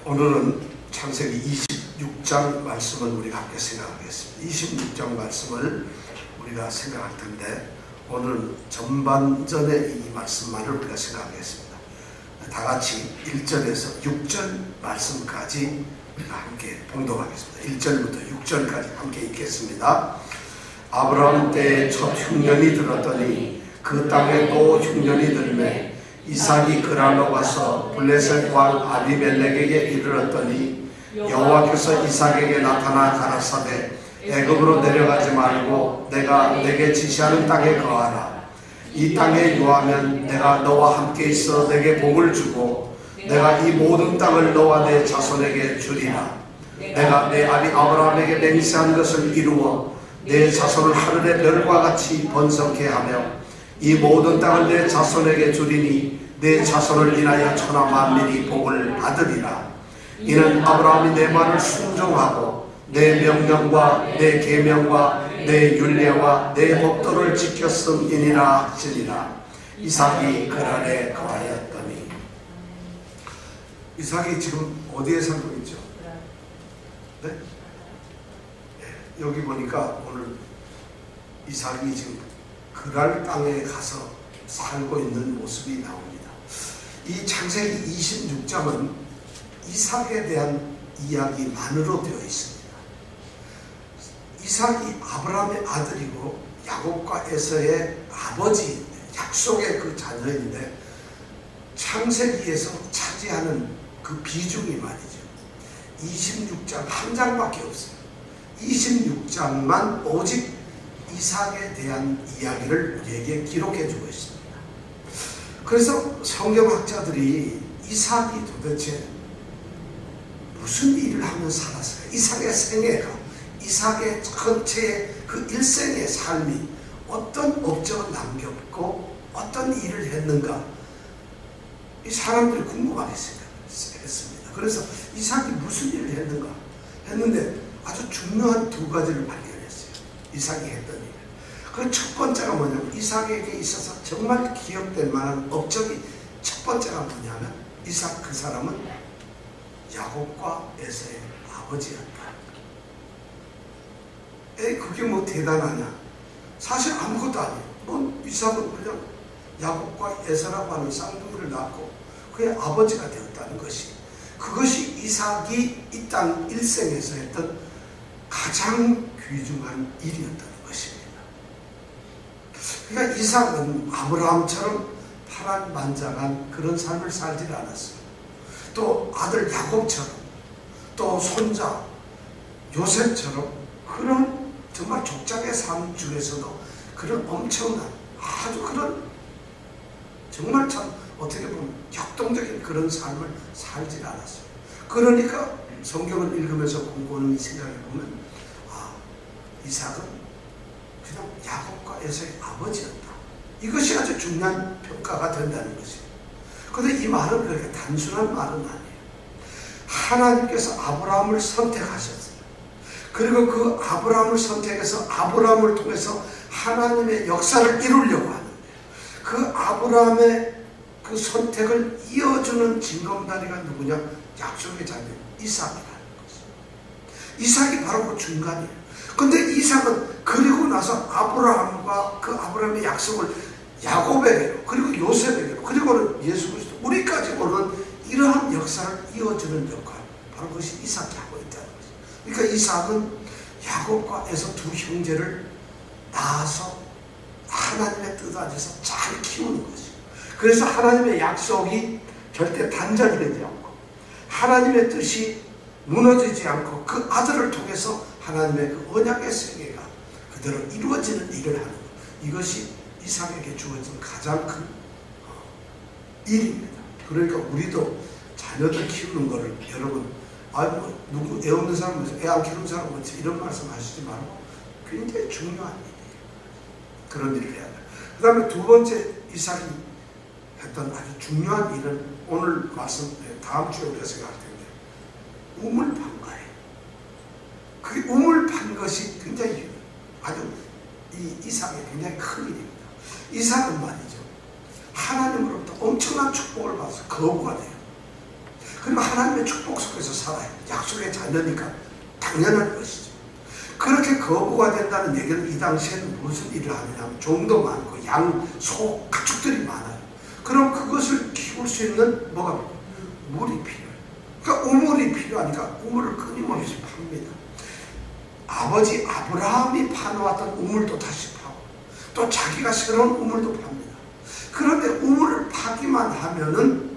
오늘은 창세기 26장 말씀을 우리가 함께 생각하겠습니다. 26장 말씀을 우리가 생각할 텐데 오늘 전반전의 이 말씀만을 우리가 생각하겠습니다. 다 같이 1절에서 6절 말씀까지 우리가 함께 봉독하겠습니다. 1절부터 6절까지 함께 읽겠습니다. 아브라함 때에 첫 흉년이 들었더니 그 땅에 또 흉년이 들매 이삭이 그랄로 가서 블레셋 왕 아비멜렉에게 이르렀더니 여호와께서 이삭에게 나타나 가라사대 애굽으로 내려가지 말고 내가 내게 지시하는 땅에 거하라. 이 땅에 유하면 내가 너와 함께 있어 내게 복을 주고 내가 이 모든 땅을 너와 내 자손에게 주리라. 내가 내 아비 아브라함에게 맹세한 것을 이루어 내 자손을 하늘의 별과 같이 번성케 하며 이 모든 땅을 내 자손에게 주리니 내 자손을 인하여 천하 만민이 복을 받으리라. 이는 아브라함이 내 말을 순종하고 내 명령과 내 계명과 내 율례와 내 법도를 지켰음이니라 하시니라. 이삭이 그랄에 거하였더니. 이삭이 지금 어디에 살고 있죠? 네? 여기 보니까 오늘 이삭이 지금 그랄 땅에 가서 살고 있는 모습이 나옵니다. 이 창세기 26장은 이삭에 대한 이야기만으로 되어 있습니다. 이삭이 아브라함의 아들이고 야곱과 에서의 아버지, 약속의 그 자녀인데 창세기에서 차지하는 그 비중이 말이죠. 26장 한 장밖에 없어요. 26장만 오직 이삭에 대한 이야기를 우리에게 기록해 주고 있습니다. 그래서 성경학자들이 이삭이 도대체 무슨 일을 하며 살았을까? 이삭의 생애가, 이삭의 전체의 그 일생의 삶이 어떤 업적을 남겼고 어떤 일을 했는가? 이 사람들이 궁금하게 했습니다. 그래서 이삭이 무슨 일을 했는가? 했는데 아주 중요한 두 가지를 발견했어요. 이삭이 했던 일. 그 첫 번째가 뭐냐면 이삭에게 있어서 정말 기억될 만한 업적이 첫 번째가 뭐냐면 이삭 그 사람은 야곱과 에서의 아버지였다. 그게 뭐 대단하냐? 사실 아무것도 아니에요. 뭐 이삭은 그냥 야곱과 에서라고 하는 쌍둥이를 낳고 그의 아버지가 되었다는 것이, 그것이 이삭이 이 땅 일생에서 했던 가장 귀중한 일이었다는 것입니다. 그러니까 이삭은 아브라함처럼 파란만장한 그런 삶을 살지 않았어요. 또 아들 야곱처럼, 또 손자 요셉처럼 그런 정말 족장의 삶 중에서도 그런 엄청난 아주 그런 정말 참 어떻게 보면 격동적인 그런 삶을 살지 않았어요. 그러니까 성경을 읽으면서 공부하는 생각해 보면 이삭은 그냥 야곱과 에서의 아버지였다. 이것이 아주 중요한 평가가 된다는 것이에요. 그런데 이 말은 그렇게 단순한 말은 아니에요. 하나님께서 아브라함을 선택하셨어요. 그리고 그 아브라함을 선택해서 아브라함을 통해서 하나님의 역사를 이루려고 하는데 그 아브라함의 그 선택을 이어주는 징검다리가 누구냐? 약속의 자녀 이삭이라는 것이에요. 이삭이 바로 그 중간이에요. 근데 이삭은 그리고 나서 아브라함과 그 아브라함의 약속을 야곱에게로 그리고 요셉에게로 그리고는 예수 그리스도 우리까지 오는 이러한 역사를 이어주는 역할, 바로 그것이 이삭이 하고 있다는 거죠. 그러니까 이삭은 야곱과 에서 두 형제를 낳아서 하나님의 뜻 안에서 잘 키우는 거죠. 그래서 하나님의 약속이 절대 단절이 되지 않고 하나님의 뜻이 무너지지 않고 그 아들을 통해서 하나님의 그 언약의 세계가 그대로 이루어지는 일을 하는 것, 이것이 이삭에게 주어진 가장 큰 일입니다. 그러니까 우리도 자녀들 키우는 거를 여러분 누구 애 없는 사람은 애 안 키우는 사람은 이런 말씀 하시지 말고 굉장히 중요한 일이에요. 그런 일을 해야 돼요. 그 다음에 두 번째 이삭이 했던 아주 중요한 일은 오늘 말씀 다음 주에 우리가 생각할 텐데 우물 판 거예요. 그 우물 판 것이 굉장히 아주 이삭의 굉장히 큰 일입니다. 이삭은 말이죠, 하나님으로부터 엄청난 축복을 받아서 거부가 돼요. 그리고 하나님의 축복 속에서 살아요. 약속의 자녀니까 당연한 것이죠. 그렇게 거부가 된다는 얘기는 이 당시에는 무슨 일을 하느냐면 종도 많고 양, 소, 가축들이 많아요. 그럼 그것을 키울 수 있는 뭐가 물이 필요해요. 그러니까 우물이 필요하니까 우물을 끊임없이 팝니다. 아버지 아브라함이 파놓았던 우물도 다시 파고 또 자기가 새로운 우물도 팝니다. 그런데 우물을 파기만 하면은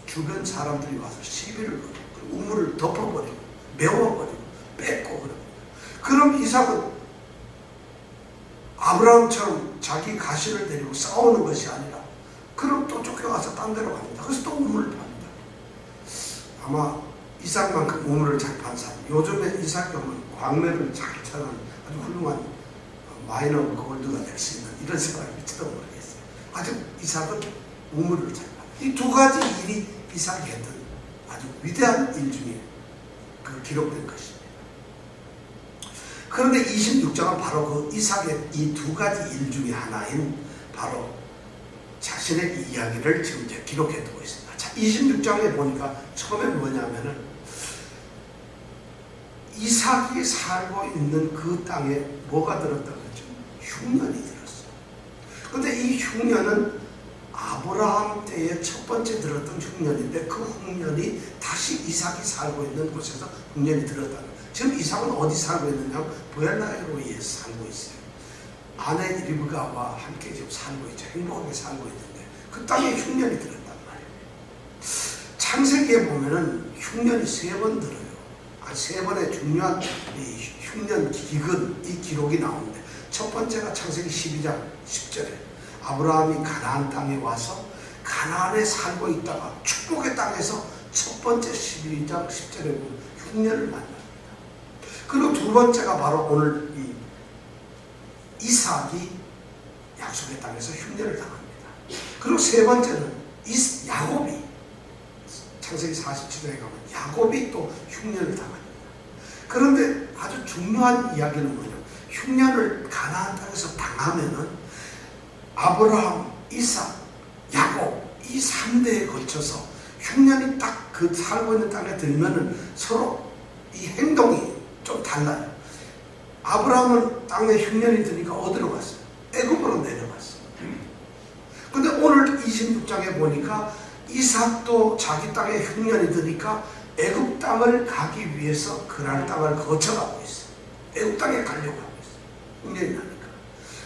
주변 사람들이 와서 시비를 걸고 우물을 덮어버리고 메워버리고 뺏고 그럽니다. 그럼 이삭은 아브라함처럼 자기 가시를 데리고 싸우는 것이 아니라 그럼 또 쫓겨가서 딴 데로 갑니다. 그래서 또 우물을 팝니다. 아마 이삭만큼 우물을 잘 판 사람, 요즘에 이삭이 오면 광매를 잘 찾는 아주 훌륭한 마이너 골드가 될 수 있는 이런 생각이 미치도 모르겠어요. 아주 이삭은 우물을 잘 판. 이 두 가지 일이 이삭이 했던 아주 위대한 일 중에 그 기록된 것입니다. 그런데 26장은 바로 그 이삭의 이 두 가지 일 중에 하나인 바로 자신의 이야기를 지금 이제 기록해 두고 있습니다. 자, 26장에 보니까 처음에 뭐냐면은 이삭이 살고 있는 그 땅에 뭐가 들었다고 했죠? 흉년이 들었어요. 그런데 이 흉년은 아브라함 때에 첫 번째 들었던 흉년인데 그 흉년이 다시 이삭이 살고 있는 곳에서 흉년이 들었다는 거예요. 지금 이삭은 어디 살고 있느냐? 브엘라헤로이에 살고 있어요. 아내 리브가와 함께 지금 살고 있죠. 행복하게 살고 있는데 그 땅에 흉년이 들었단 말이에요. 창세기에 보면은 흉년이 3번 들어요. 세 번의 중요한 이 흉년 기근 이 기록이 나오는데 첫 번째가 창세기 12장 10절에 아브라함이 가나안 땅에 와서 가나안에 살고 있다가 축복의 땅에서 첫 번째 12장 10절에 보면 흉년을 만납니다. 그리고 두 번째가 바로 오늘 이 이삭이 약속의 땅에서 흉년을 당합니다. 그리고 세 번째는 야곱이 창세기 47장에 가면 야곱이 또 흉년을 당합니다. 그런데 아주 중요한 이야기는 뭐냐? 흉년을 가나안 땅에서 당하면은 아브라함, 이삭, 야곱 이 3대에 걸쳐서 흉년이 딱 그 살고 있는 땅에 들면은 서로 이 행동이 좀 달라요. 아브라함은 땅에 흉년이 드니까 어디로 갔어요? 애굽으로 내려갔어요. 근데 오늘 26장에 보니까 이삭도 자기 땅에 흉년이 드니까 애굽 땅을 가기 위해서 그날 땅을 거쳐가고 있어요. 애굽 땅에 가려고 하고 있어요. 흉년이 나니까.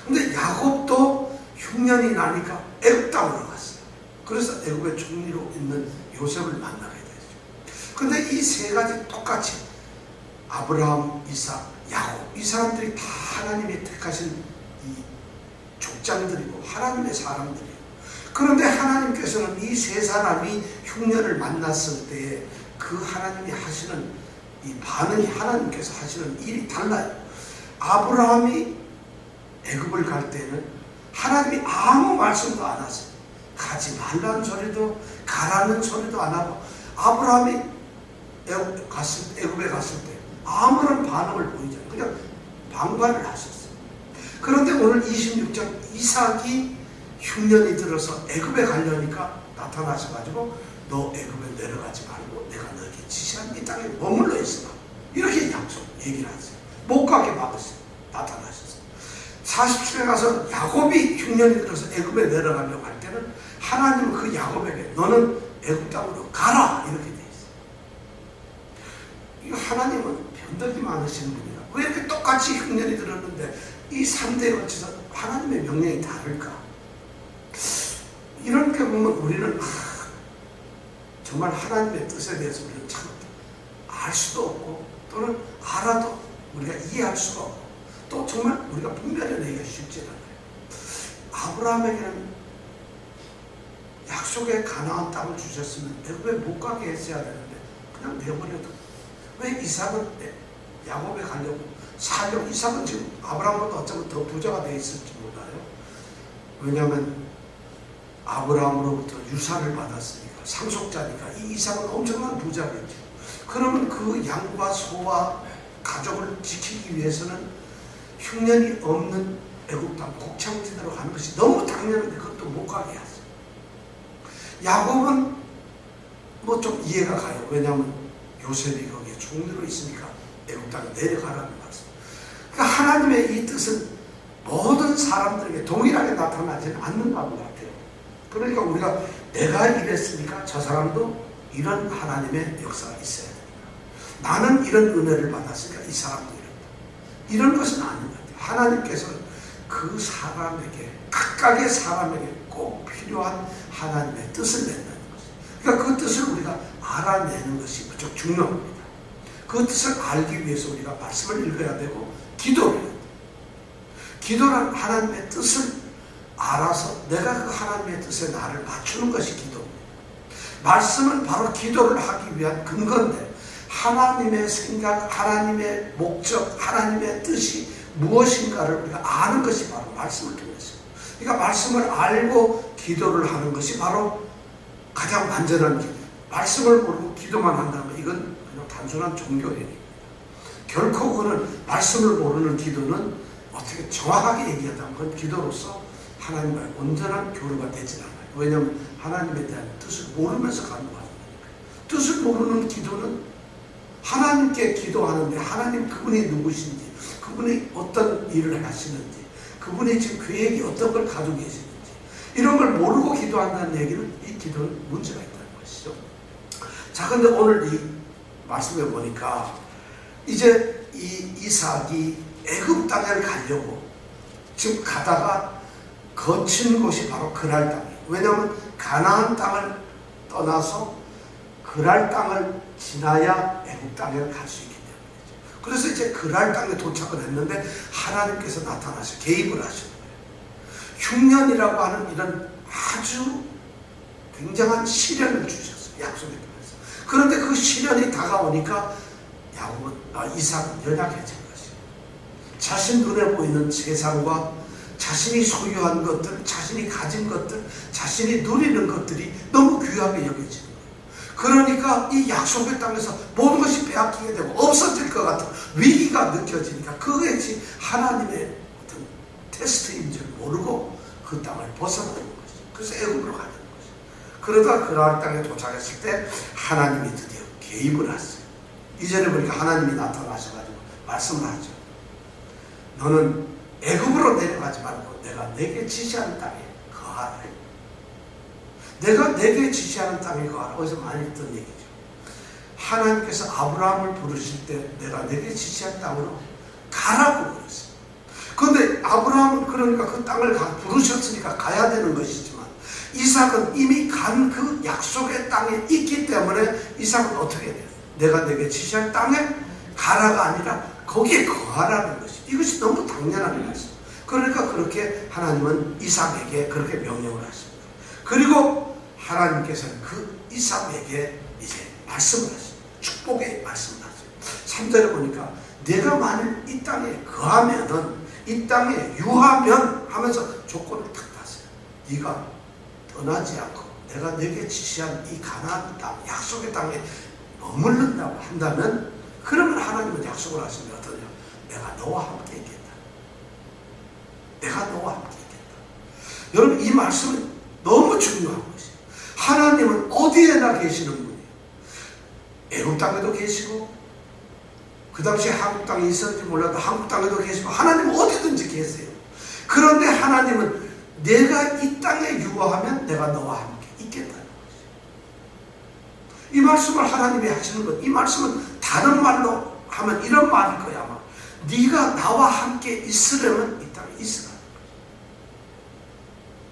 근데 야곱도 흉년이 나니까 애굽 땅으로 갔어요. 그래서 애굽의 총리로 있는 요셉을 만나게 되죠. 근데 이 세 가지 똑같이 아브라함, 이삭, 야곱 이 사람들이 다 하나님이 택하신 이 족장들이고 하나님의 사람들이에요. 그런데 하나님께서는 이 세 사람이 흉년을 만났을 때에 그 하나님이 하시는 이 반응이 하나님께서 하시는 일이 달라요. 아브라함이 애굽을 갈 때는 하나님이 아무 말씀도 안 하세요. 가지 말라는 소리도 가라는 소리도 안 하고 아브라함이 애굽에 갔을 때 아무런 반응을 보이지 않아요. 그냥 방관을 하셨어요. 그런데 오늘 26장 이삭이 흉년이 들어서 애굽에 가려니까 나타나셔가지고 너 애굽에 내려가지 말고 내가 너에게 지시한 이 땅에 머물러 있으라 이렇게 얘기를 하세요. 못 가게 막으세요. 나타나셨어요. 40층에 가서 야곱이 흉년이 들어서 애굽에 내려가려고 할 때는 하나님은 그 야곱에게 너는 애굽 땅으로 가라 이렇게 돼 있어요. 이거 하나님은 변덕이 많으신 분이라 왜 이렇게 똑같이 흉년이 들었는데 이 3대에 걸쳐서 하나님의 명령이 다를까? 이렇게 보면 우리는 정말 하나님의 뜻에 대해서 우리는 참 알 수도 없고 또는 알아도 우리가 이해할 수가 없고 또 정말 우리가 분별해 내기가 쉽지 않아요. 아브라함에게는 약속의 가나안 땅을 주셨으면 애굽에 못 가게 했어야 되는데 그냥 내버려둬. 왜 이삭은 야곱에 가려고 살려고? 이삭은 지금 아브라함보다 어쩌면 더 부자가 되어 있을지 몰라요. 왜냐하면 아브라함으로부터 유산을 받았으니까 상속자니까 이 이삭은 엄청난 부자겠죠. 그러면 그 양과 소와 가족을 지키기 위해서는 흉년이 없는 애굽 땅 곡창지대로 가는 것이 너무 당연한데 그것도 못 가게 하세요. 야곱은 뭐 좀 이해가 가요. 왜냐하면 요셉이 거기에 총리로 있으니까 애국 땅에 내려가라는 말씀. 그러니까 하나님의 이 뜻은 모든 사람들에게 동일하게 나타나지는 않는 것 같아요. 그러니까 우리가 내가 이랬으니까 저 사람도 이런 하나님의 역사가 있어야 된다. 나는 이런 은혜를 받았으니까 이 사람도 이런다. 이런 것은 아닌 것 같아요. 하나님께서는 그 사람에게, 각각의 사람에게 꼭 필요한 하나님의 뜻을 낸다는 것이죠. 그러니까 그 뜻을 우리가 알아내는 것이 무척 중요합니다. 그 뜻을 알기 위해서 우리가 말씀을 읽어야 되고 기도를 해야 돼요. 기도란 하나님의 뜻을 알아서 내가 그 하나님의 뜻에 나를 맞추는 것이 기도입니다. 말씀은 바로 기도를 하기 위한 근거인데 하나님의 생각, 하나님의 목적, 하나님의 뜻이 무엇인가를 우리가 아는 것이 바로 말씀을 통해서. 그러니까 말씀을 알고 기도를 하는 것이 바로 가장 완전한 기도. 말씀을 모르고 기도만 한다면 이건 그냥 단순한 종교행위입니다. 결코 그는 말씀을 모르는 기도는 어떻게 정확하게 얘기하자면 그건 기도로서 하나님과의 온전한 교류가 되지 않아요. 왜냐하면 하나님에 대한 뜻을 모르면서 가는 거니까. 뜻을 모르는 기도는 하나님께 기도하는데 하나님 그분이 누구신지, 그분이 어떤 일을 하시는지, 그분이 지금 계획이 어떤 걸 가지고 계시는지 이런 걸 모르고 기도한다는 얘기는 이 기도는 문제가 있다는 것이죠. 자, 근데 오늘 이 말씀에 보니까 이제 이 이삭이 애굽 땅을 가려고 지금 가다가 거친 곳이 바로 그랄 땅이에요. 왜냐하면 가나안 땅을 떠나서 그랄 땅을 지나야 애굽 땅에 갈 수 있기 때문이죠. 그래서 이제 그랄 땅에 도착을 했는데 하나님께서 나타나서 개입을 하시는 거예요. 흉년이라고 하는 이런 아주 굉장한 시련을 주셨어요. 약속의 땅에서. 그런데 그 시련이 다가오니까 이삭은 연약해진 것이에요. 자신 눈에 보이는 세상과 자신이 소유한 것들, 자신이 가진 것들, 자신이 누리는 것들이 너무 귀하게 여겨지는 거예요. 그러니까 이 약속의 땅에서 모든 것이 빼앗기게 되고 없어질 것 같은 위기가 느껴지니까 그것이 하나님의 어떤 테스트인 줄 모르고 그 땅을 벗어나는 것이죠. 그래서 애굽으로 가는 것이죠. 그러다가 그랄 땅에 도착했을 때 하나님이 드디어 개입을 하세요. 이전에 보니까 하나님이 나타나셔가지고 말씀을 하죠. 너는 애굽으로 내려가지 말고 내가 내게 지시하는 땅에 거하라. 내가 내게 지시하는 땅에 거하라. 어디서 많이 듣던 얘기죠. 하나님께서 아브라함을 부르실 때 내가 내게 지시한 땅으로 가라고 그랬어요. 그런데 아브라함은 그러니까 그 땅을 부르셨으니까 가야 되는 것이지만 이삭은 이미 간 그 약속의 땅에 있기 때문에 이삭은 어떻게 돼요? 내가 내게 지시한 땅에 가라가 아니라 거기에 거하라는 것이. 이것이 너무 당연한 말씀. 그러니까 그렇게 하나님은 이삭에게 그렇게 명령을 하십니다. 그리고 하나님께서는 그 이삭에게 이제 말씀을 하십니다. 축복의 말씀을 하십니다. 3절에 보니까 내가 만일 이 땅에 거하면은, 이 땅에 유하면 하면서 조건을 탁 땄어요. 네가 떠나지 않고 내가 내게 지시한 이 가나안 땅, 약속의 땅에 머물른다고 한다면, 그러면 하나님은 약속을 하십니다. 어떠냐? 내가 너와 함께 있겠다. 내가 너와 함께 있겠다. 여러분, 이 말씀은 너무 중요한 것이에요. 하나님은 어디에나 계시는 분이에요. 애굽 땅에도 계시고, 그 당시에 한국 땅에 있었는지 몰라도 한국 땅에도 계시고, 하나님은 어디든지 계세요. 그런데 하나님은 내가 이 땅에 유하면 내가 너와 함께 있겠다는 것이에요. 이 말씀을 하나님이 하시는 것, 이 말씀은 다른 말로 하면 이런 말일 거야 아마. 네가 나와 함께 있으려면 이 땅에 있으라.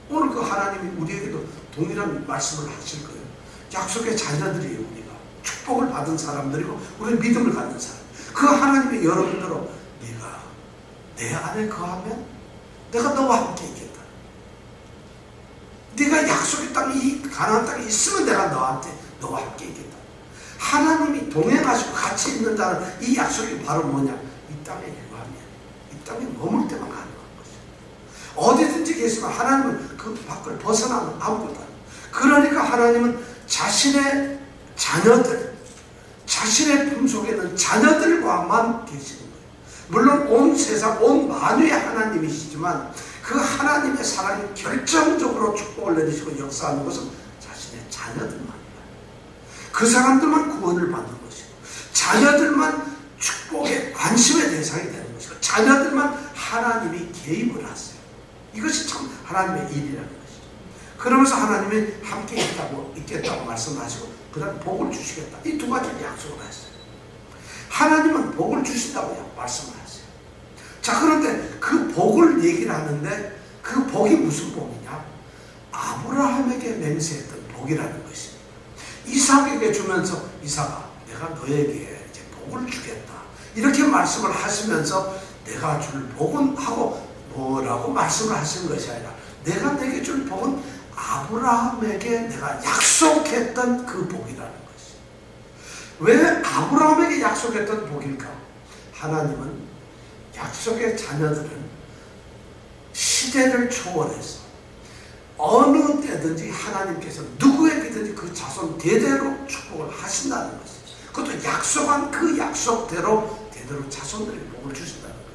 오늘 그 하나님이 우리에게도 동일한 말씀을 하실 거예요. 약속의 자녀들이에요. 우리가 축복을 받은 사람들이고 우리 믿음을 갖는 사람. 그 하나님이 여러분들로 네가 내 안에 거하면 내가 너와 함께 있겠다. 네가 약속의 땅에, 이 가나안 땅에 있으면 내가 너와 함께 있겠다. 하나님이 동행하시고 같이 있는다는 이 약속이 바로 뭐냐? 이 땅에 유하면, 이 땅에 머물 때만 가능한 것이죠. 어디든지 계시면 하나님은 그 밖을 벗어나면 아무것도 아니에요. 그러니까 하나님은 자신의 자녀들, 자신의 품속에는 자녀들과만 계시는 거예요. 물론 온 세상, 온 만유의 하나님이시지만 그 하나님의 사랑이 결정적으로 축복을 내리시고 역사하는 것은 자신의 자녀들만이에요. 그 사람들만 구원을 받는 것이고 자녀들만 축복의 관심의 대상이 되는 것이고 자녀들만 하나님이 개입을 하세요. 이것이 참 하나님의 일이라는 것이죠. 그러면서 하나님이 함께 있겠다고 말씀하시고 그 다음에 복을 주시겠다. 이 두 가지를 약속을 했어요. 하나님은 복을 주신다고 말씀하세요. 자, 그런데 그 복을 얘기를 하는데 그 복이 무슨 복이냐? 아브라함에게 맹세했던 복이라는 것입니다. 이삭에게 주면서 이삭아 내가 너에게 이제 복을 주겠다 이렇게 말씀을 하시면서 내가 줄 복은 하고 뭐라고 말씀을 하시는 것이 아니라 내가 내게 줄 복은 아브라함에게 내가 약속했던 그 복이라는 것이. 왜 아브라함에게 약속했던 복일까? 하나님은 약속의 자녀들은 시대를 초월해서 어느 때든지 하나님께서 누구에게든지 그 자손 대대로 축복을 하신다는 것이죠. 그것도 약속한 그 약속대로 대대로 자손들에게 복을 주신다는 거예요.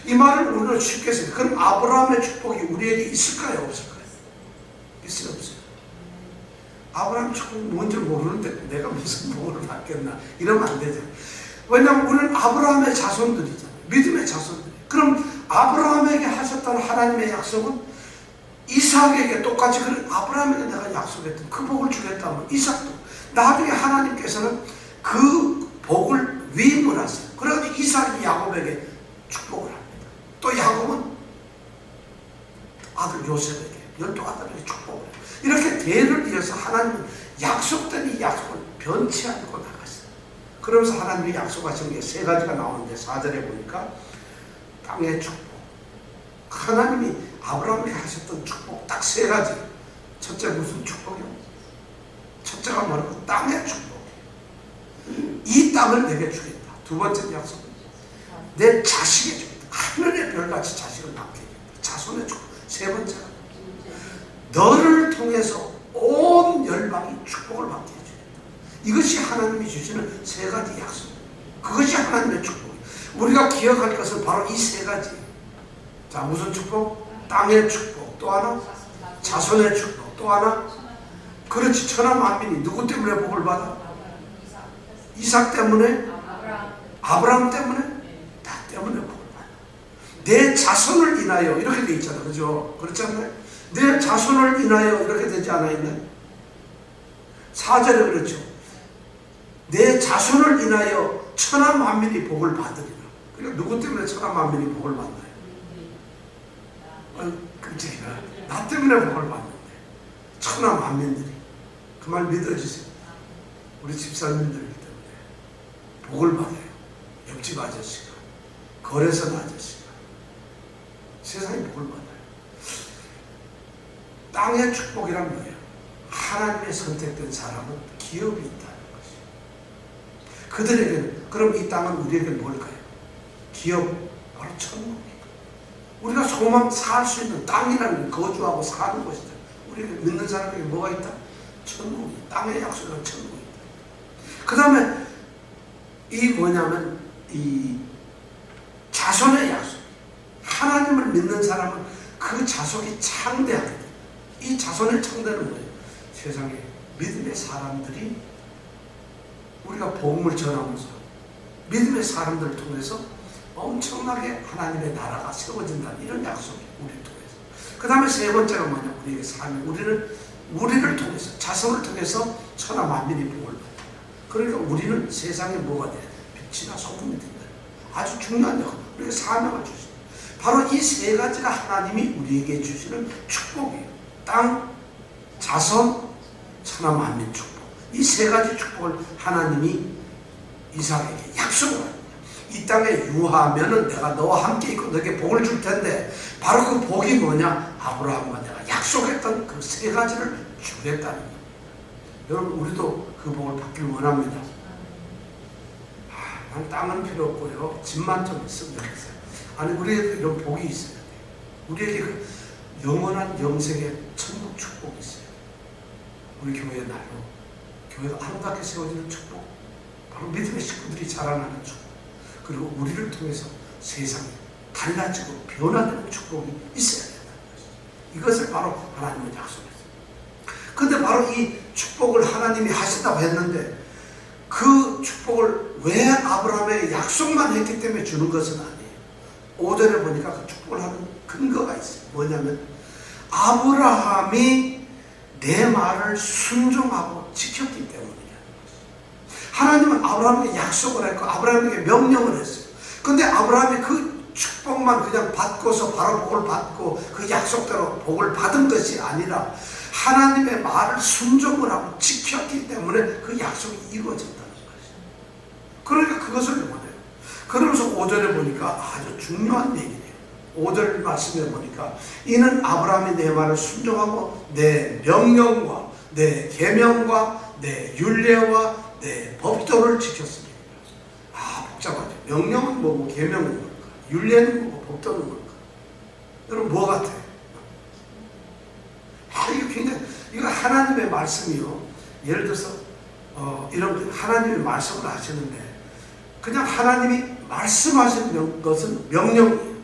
이 말을 우리는 쉽게 해서 그럼 아브라함의 축복이 우리에게 있을까요? 없을까요? 있어요? 없어요? 아브라함 축복이 뭔지 모르는데 내가 무슨 복을 받겠나 이러면 안 되잖아요. 왜냐하면 우리는 아브라함의 자손들이잖아요. 믿음의 자손들. 그럼 아브라함에게 하셨던 하나님의 약속은 이삭에게 똑같이 그런 아브라함에게 내가 약속했던 그 복을 주겠다면 이삭도 나중에 하나님께서는 그 복을 위임을 하세요. 그래서 이삭이 야곱에게 축복을 합니다. 또 야곱은 아들 요셉에게 12아들에게 축복을 해요. 이렇게 대를 이어서 하나님은 약속된 이 약속을 변치 않고 나갔어요. 그러면서 하나님이 약속하신 게 세 가지가 나오는데 4절에 보니까 땅의 축복. 하나님이 아브라함에게 하셨던 축복 딱 세 가지. 첫째 무슨 축복이요? 첫째가 뭐라고? 땅의 축복. 이 땅을 내게 주겠다. 두 번째 약속은 내 자식에게 주겠다. 하늘의 별같이 자식을 낳게 해주겠다. 자손의 축복. 세 번째가 너를 통해서 온 열방이 축복을 받게 해주겠다. 이것이 하나님이 주시는 세 가지 약속. 그것이 하나님의 축복이에요. 우리가 기억할 것은 바로 이 세 가지. 자, 무슨 축복? 땅의 축복. 또 하나? 자손의 축복. 또 하나? 그렇지. 천하 만민이 누구 때문에 복을 받아? 이삭 때문에? 아브라함 때문에? 나 때문에 복을 받아. 내 자손을 인하여 이렇게 돼 있잖아. 그죠? 그렇지 않나요? 내 자손을 인하여 이렇게 되지 않아 있나요? 4절에 그렇죠. 내 자손을 인하여 천하 만민이 복을 받으리라. 그러니까 누구 때문에 천하 만민이 복을 받나요? 끔찍이다. 나 때문에 복을 받는데 천하 만민들이 그 말 믿어주세요. 우리 집사님들 때문에 복을 받아요. 옆집 아저씨가 거래선 아저씨가 세상에 복을 받아요. 땅의 축복이란 뭐예요? 하나님의 선택된 사람은 기업이 있다는 것이에요. 그들에게는 그럼 이 땅은 우리에게 뭘까요? 기업, 바로 천국이에요. 우리가 소망 살 수 있는 땅이라는 거주하고 사는 곳이다. 우리가 믿는 사람에게 뭐가 있다? 천국이. 땅의 약속은 천국이 있다. 그 다음에 이 뭐냐면 이 자손의 약속. 하나님을 믿는 사람은 그 자손이 창대하게 됩니다. 이 자손의 창대는 뭐예요? 세상에 믿음의 사람들이 우리가 복음을 전하면서 믿음의 사람들을 통해서 엄청나게 하나님의 나라가 세워진다는 이런 약속이 우리를 통해서. 그 다음에 세 번째가 뭐냐? 우리에게 삶이 우리를 통해서 자손을 통해서 천하 만민이 복을 받는다. 그러니까 우리는 세상에 뭐가 돼? 빛이나 소금이 된다. 아주 중요한 역할. 우리에게 사명을 주시다. 바로 이 세 가지가 하나님이 우리에게 주시는 축복이에요. 땅, 자손, 천하 만민 축복. 이 세 가지 축복을 하나님이 이삭에게 약속을 합니다. 이 땅에 유하면은 내가 너와 함께 있고 너에게 복을 줄 텐데 바로 그 복이 뭐냐? 아브라함과 내가 약속했던 그 세 가지를 주겠다는 겁니다. 여러분 우리도 그 복을 받기를 원합니다. 난 땅은 필요 없고요. 집만 좀 있으면 되겠어요. 아니 우리에게 이런 복이 있어야 돼요. 우리에게 그 영원한 영생의 천국 축복이 있어요. 우리 교회의 날로 교회가 아름답게 세워지는 축복, 바로 믿음의 식구들이 자라나는 축복, 그리고 우리를 통해서 세상이 달라지고 변화되는 축복이 있어야 된다는 것이죠. 이것을 바로 하나님은 약속했어요. 그런데 바로 이 축복을 하나님이 하신다고 했는데 그 축복을 왜 아브라함에게 약속만 했기 때문에 주는 것은 아니에요. 5절에 보니까 그 축복을 하는 근거가 있어요. 뭐냐면 아브라함이 내 말을 순종하고 지켰기 때문이라는 것이죠. 하나님은 아브라함에게 약속을 했고 아브라함에게 명령을 했어요. 근데 아브라함이 그 축복만 그냥 받고서 바로 복을 받고 그 약속대로 복을 받은 것이 아니라 하나님의 말을 순종을 하고 지켰기 때문에 그 약속이 이루어졌다는 것이죠. 그러니까 그것을 원해요. 그러면서 5절에 보니까 아주 중요한 얘기예요. 5절 말씀에 보니까 이는 아브라함이 내 말을 순종하고 내 명령과 내 계명과 내 율례와 내 법도를 지켰습니다. 아, 복잡하죠. 명령은 뭐고 계명은 뭘까? 율례는 뭐고 법도는 뭘까? 여러분 뭐 같아요? 이거 굉장히, 이거 하나님의 말씀이요. 예를 들어서 이런 하나님의 말씀을 하시는데 그냥 하나님이 말씀하신 것은 명령이에요.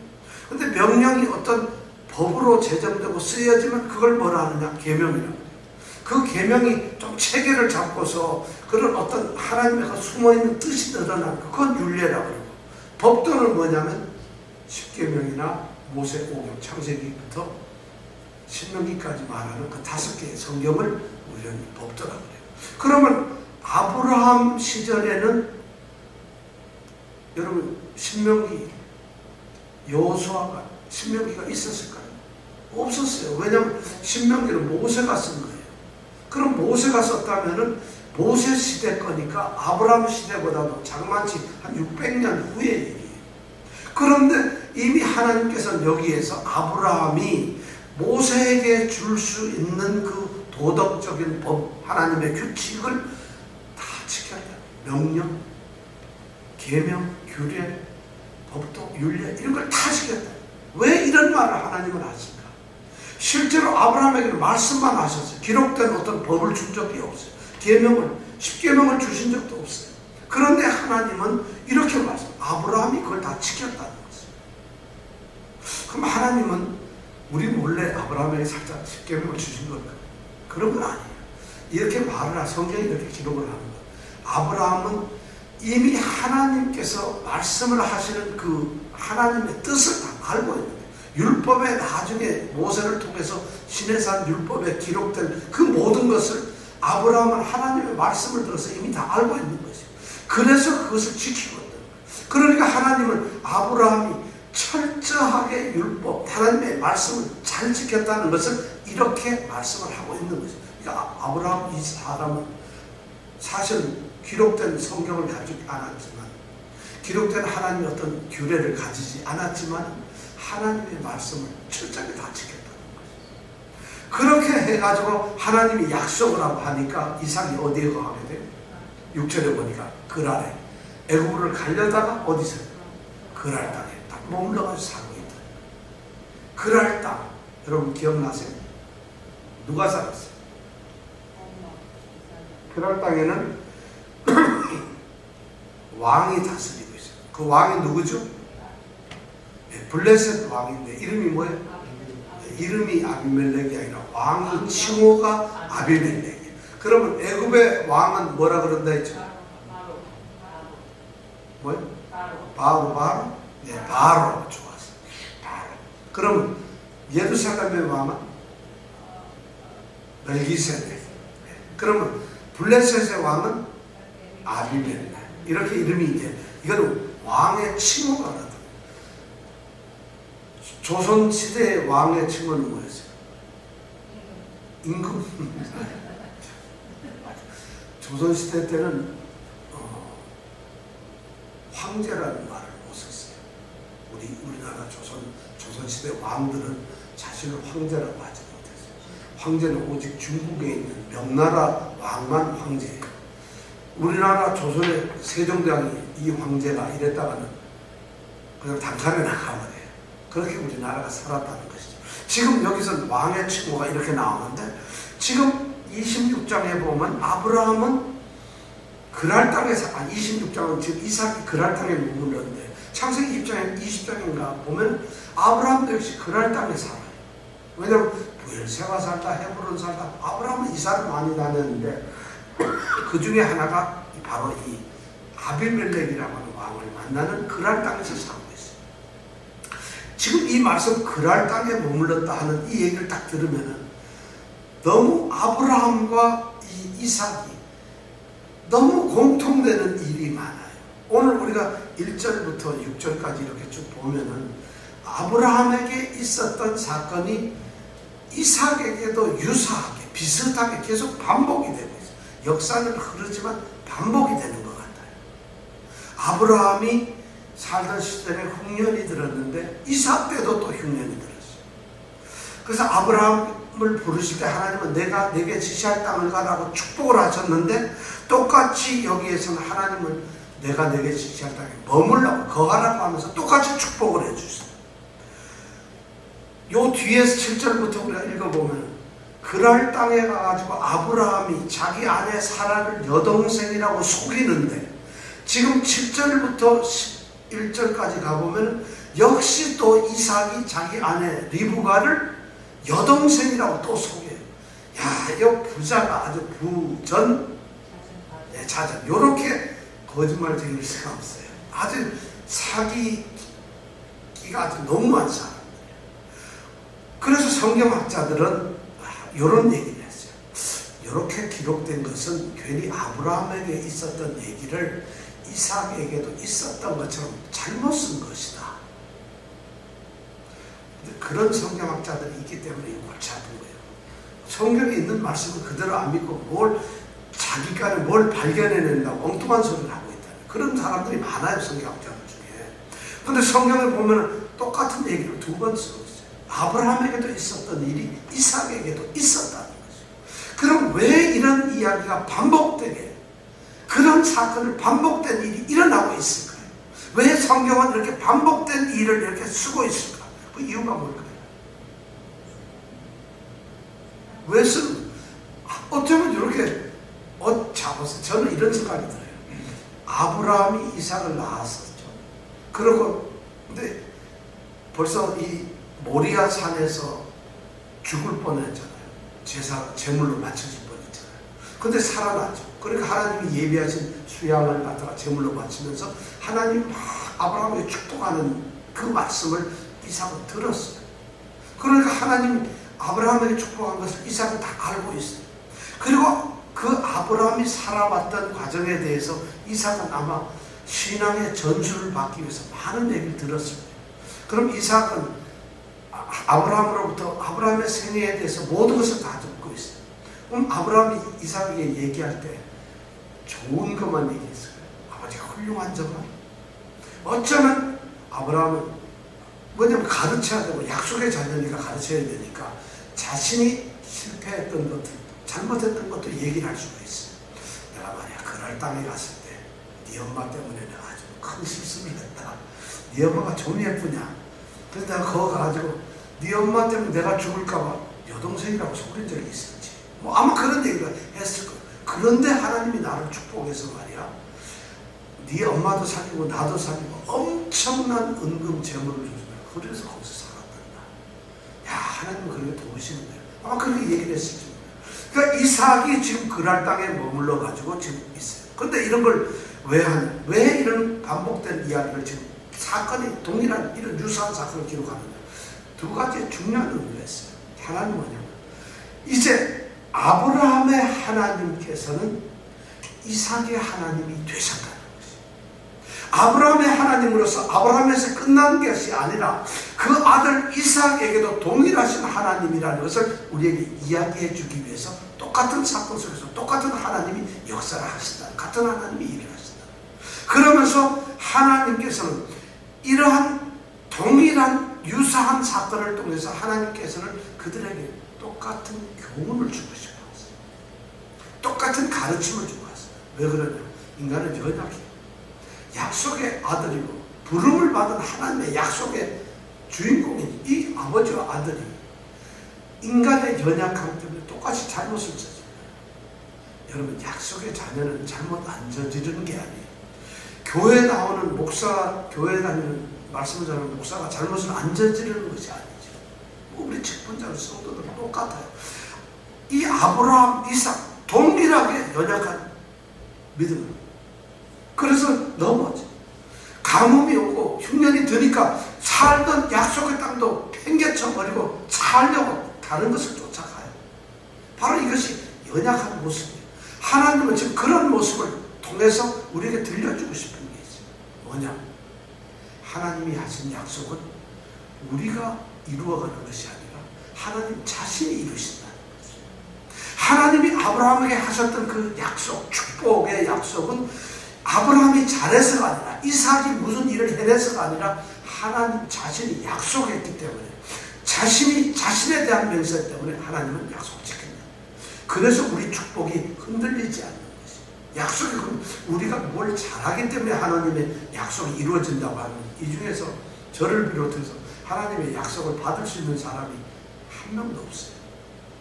근데 명령이 어떤 법으로 제정되고 쓰여지면 그걸 뭐라 하느냐? 계명이라고 해요. 그 계명이 좀 체계를 잡고서 그런 어떤 하나님의 그 숨어있는 뜻이 드러나는 그건 율례라고 그러고, 법도는 뭐냐면 십계명이나 모세 오경, 창세기부터 신명기까지 말하는 그 5개의 성경을 우리는 법도라고 그래요. 그러면 아브라함 시절에는 여러분 신명기, 여호수아가 신명기가 있었을까요? 없었어요. 왜냐하면 신명기는 모세가 쓴 거예요. 그럼 모세가 썼다면은 모세 시대 거니까 아브라함 시대보다도 장만치 한 600년 후의 얘기예요. 그런데 이미 하나님께서는 여기에서 아브라함이 모세에게 줄 수 있는 그 도덕적인 법, 하나님의 규칙을 다 지켜야 돼요. 명령, 계명, 규례, 법도, 율례 이런 걸 다 지켰다. 왜 이런 말을 하나님은 하실까? 실제로 아브라함에게는 말씀만 하셨어요. 기록된 어떤 법을 준 적이 없어요. 계명을, 십계명을 주신 적도 없어요. 그런데 하나님은 이렇게 말씀, 아브라함이 그걸 다 지켰다는 거죠. 그럼 하나님은 우리 몰래 아브라함에게 살짝 십계명을 주신 걸까? 그런 건 아니에요. 이렇게 말을 하고 성경이 이렇게 기록을 하는 거예요. 아브라함은 이미 하나님께서 말씀을 하시는 그 하나님의 뜻을 다 알고 있는 거예요. 율법에 나중에 모세를 통해서 시내산 율법에 기록된 그 모든 것을 아브라함은 하나님의 말씀을 들어서 이미 다 알고 있는 것이에요. 그래서 그것을 지키고 있는 거예요. 그러니까 하나님은 아브라함이 철저하게 율법, 하나님의 말씀을 잘 지켰다는 것을 이렇게 말씀을 하고 있는 것이죠. 그러니까 아브라함 이 사람은 사실 기록된 성경을 가지지 않았지만, 기록된 하나님의 어떤 규례를 가지지 않았지만 하나님의 말씀을 철저하게 다 지켰다는 거예요. 그렇게 해가지고 하나님이 약속을 하고 하니까 이삭이 어디에 거하게 돼요? 6절에 보니까 그랄에, 애굽을 가려다가 어디서? 그랄 땅에 딱 머물러가지고 살고 있다. 그랄 땅, 여러분 기억나세요? 누가 살았어요? 그랄 땅에는 왕이 다스리고 있어요. 그 왕이 누구죠? 블레셋 왕인데 이름이 뭐예요? 이름이 아비멜렉이 아니라 왕의 칭호가 아비멜렉이에요. 그러면 애굽의 왕은 뭐라 그런다 했죠? 뭐예요? 바로? 네, 바로. 좋았어요. 바로. 그러면 예루살렘의 왕은 멜기세덱. 그러면 블레셋의 왕은 아비멜렉. 이렇게 이름이 이제 이거는 왕의 칭호가 나타납니다. 조선시대의 왕의 칭호는 뭐였어요? 임금. 조선시대 때는 황제라는 말을 못 썼어요. 우리나라 조선시대 왕들은 자신을 황제라고 하지 못했어요. 황제는 오직 중국에 있는 명나라 왕만 황제예요. 우리나라 조선의 세종대왕이 이 황제가 이랬다가는 그냥 단칼에 나가버려요. 그렇게 우리나라가 살았다는 것이죠. 지금 여기서 왕의 칭호가 이렇게 나오는데, 지금 26장에 보면 아브라함은 그랄 땅에서, 26장은 지금 이삭이 그랄 땅에 머물렀는데, 창세기 20장인가 보면 아브라함도 역시 그랄 땅에 살아요. 왜냐하면 부엘세바 살다, 헤브론 살다, 아브라함은 이사를 많이 다녔는데 그 중에 하나가 바로 이 아비멜렉이라고 하는 왕을 만나는 그랄 땅에서 살고 있어요. 지금 이 말씀 그랄 땅에 머물렀다 하는 이 얘기를 딱 들으면은 너무 아브라함과 이 이삭이 너무 공통되는 일이 많아요. 오늘 우리가 1절부터 6절까지 이렇게 쭉 보면은 아브라함에게 있었던 사건이 이삭에게도 유사하게 비슷하게 계속 반복이 되고 있어요. 역사는 흐르지만 반복이 되는 것 같아요. 아브라함이 살던 시절에 흉년이 들었는데 이삭 때도 또 흉년이 들었어요. 그래서 아브라함을 부르실 때 하나님은 내가 내게 지시할 땅을 가라고 축복을 하셨는데 똑같이 여기에서는 하나님은 내가 내게 지시할 땅에 머물라고 거하라고 하면서 똑같이 축복을 해주세요. 요 뒤에서 7절부터 우리가 읽어보면 그랄 땅에 가가지고 아브라함이 자기 아내 사라를 여동생이라고 속이는데 지금 7절부터 11절까지 가보면 역시 또 이삭이 자기 아내 리브가를 여동생이라고 또 속여요. 야, 이 부자가 아주 자전 요렇게 거짓말쟁이일 수가 없어요. 아주 사기기가 아주 너무한 사람. 그래서 성경학자들은 이런 얘기를 했어요. 이렇게 기록된 것은 괜히 아브라함에게 있었던 얘기를 이삭에게도 있었던 것처럼 잘못 쓴 것이다. 그런 성경학자들이 있기 때문에 골치 아픈 거예요. 성경에 있는 말씀을 그대로 안 믿고 자기간에 뭘 발견해낸다고 엉뚱한 소리를 하고 있다는 그런 사람들이 많아요. 성경학자들 중에. 그런데 성경을 보면 똑같은 얘기를 두 번 쓰고 있어요. 아브라함에게도 있었던 일이 이삭에게도 있었다는 거죠. 그럼 왜 이런 이야기가 반복되게 그런 사건을 반복된 일이 일어나고 있을까요? 왜 성경은 이렇게 반복된 일을 이렇게 쓰고 있을까? 그 이유가 뭘까요? 왜 쓰는? 어쩌면 이렇게 잡아서 저는 이런 생각이 들어요. 아브라함이 이삭을 낳았었죠. 그리고 근데 벌써 이 모리아 산에서 죽을 뻔했잖아요. 제물로 바쳐질 뻔했잖아요. 근데 살아났죠. 그러니까 하나님이 예비하신 수양을 갖다가 제물로 바치면서 하나님이 막 아브라함에게 축복하는 그 말씀을 이삭은 들었어요. 그러니까 하나님이 아브라함에게 축복한 것을 이삭은 다 알고 있어요. 그리고 그 아브라함이 살아왔던 과정에 대해서 이삭은 아마 신앙의 전수를 받기 위해서 많은 얘기를 들었을 거예요. 그럼 이삭은 아브라함으로부터 아브라함의 생애에 대해서 모든 것을 다 듣고 있어요. 그럼 아브라함이 이삭에게 얘기할 때 좋은 것만 얘기했어요. 아버지가 훌륭한 점만. 어쩌면 아브라함은 뭐냐면 가르쳐야 되고 약속의 자녀니까 가르쳐야 되니까 자신이 실패했던 것들, 잘못했던 것도 얘기를 할 수가 있어요. 내가 말이야 그랄 땅에 갔을 때 네 엄마 때문에 내가 아주 큰 실수를 했다. 네 엄마가 좀 예쁘냐? 그래서 내가 거기 가가지고 네 엄마 때문에 내가 죽을까봐 여동생이라고 속인 적이 있었지. 뭐 아마 그런 얘기를 했을 거예요. 그런데 하나님이 나를 축복해서 말이야 네 엄마도 살리고 나도 살리고 엄청난 은금 재물을 줬어요. 그래서 거기서 살았단다. 야, 하나님은 그렇게 도우시는 거예요. 아마 그렇게 얘기를 했을 거예요. 그러니까 이삭이 지금 그랄 땅에 머물러 가지고 지금 있어요. 근데 이런 걸 왜 하냐? 왜 이런 반복된 이야기를 지금 사건이 동일한 이런 유사한 사건을 기록하느냐? 두 가지 중요한 의미가 있어요. 하나는 뭐냐면 이제 아브라함의 하나님께서는 이삭의 하나님이 되셨다는 것이에요. 아브라함의 하나님으로서 아브라함에서 끝난 것이 아니라 그 아들 이삭에게도 동일하신 하나님이라는 것을 우리에게 이야기해 주기 위해서 똑같은 사건 속에서 똑같은 하나님이 역사를 하신다. 같은 하나님이 일을 하신다. 그러면서 하나님께서는 이러한 동일한 유사한 사건을 통해서 하나님께서는 그들에게 똑같은 교훈을 주고 싶어 하셨어요. 똑같은 가르침을 주고 하셨어요. 왜 그러냐? 인간은 연약해요. 약속의 아들이고 부름을 받은 하나님의 약속의 주인공인 이 아버지와 아들이 인간의 연약함 때문에 똑같이 잘못을 저질러요. 여러분 약속의 자녀는 잘못 안 저지르는 게 아니에요. 교회 나오는 목사, 교회 다니는 말씀을 전하는 목사가 잘못을 안 저지르는 것이 아니죠. 우리 직분자는 성도들은 똑같아요. 이 아브라함, 이삭 동일하게 연약한 믿음을. 그래서 넘어져. 가뭄이 오고 흉년이 드니까 살던 약속의 땅도 팽개쳐 버리고 살려고 다른 것을 쫓아가요. 바로 이것이 연약한 모습이에요. 하나님은 지금 그런 모습을 통해서 우리에게 들려주고 싶은 게 있어요. 뭐냐? 하나님이 하신 약속은 우리가 이루어가는 것이 아니라 하나님 자신이 이루신다는 거죠. 하나님이 아브라함에게 하셨던 그 약속, 축복의 약속은 아브라함이 잘해서가 아니라, 이삭이 무슨 일을 해내서가 아니라 하나님 자신이 약속했기 때문에, 자신이 자신에 대한 맹세 때문에 하나님은 약속 지킨다. 그래서 우리 축복이 흔들리지 않는 것이. 약속이 우리가 뭘 잘하기 때문에 하나님의 약속이 이루어진다고 하는, 이 중에서 저를 비롯해서 하나님의 약속을 받을 수 있는 사람이 한 명도 없어요.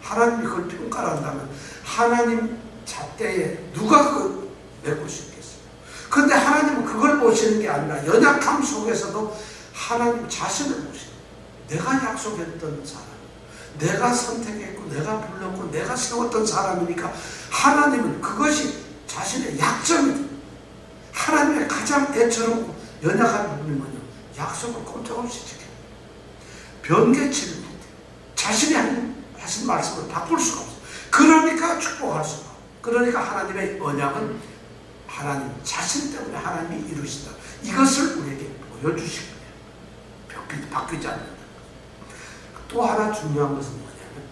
하나님이 그걸 평가를 한다면 하나님 잣대에 누가 그걸 메꿀 수 있겠어요? 그런데 하나님은 그걸 보시는 게 아니라 연약함 속에서도 하나님 자신을 보시는, 내가 약속했던 사람, 내가 선택했고 내가 불렀고 내가 세웠던 사람이니까 하나님은 그것이 자신의 약점이다. 하나님의 가장 애처롭고 연약한 부분이 뭐냐? 약속을 꼼짝없이 지켜요. 변개치를 못해요. 자신이 하신 말씀을 바꿀 수가 없어요. 그러니까 축복할 수가 없어요. 그러니까 하나님의 언약은 하나님 자신 때문에 하나님이 이루신다. 이것을 우리에게 보여주신 거예요. 바뀌지 않는다. 또 하나 중요한 것은 뭐냐면,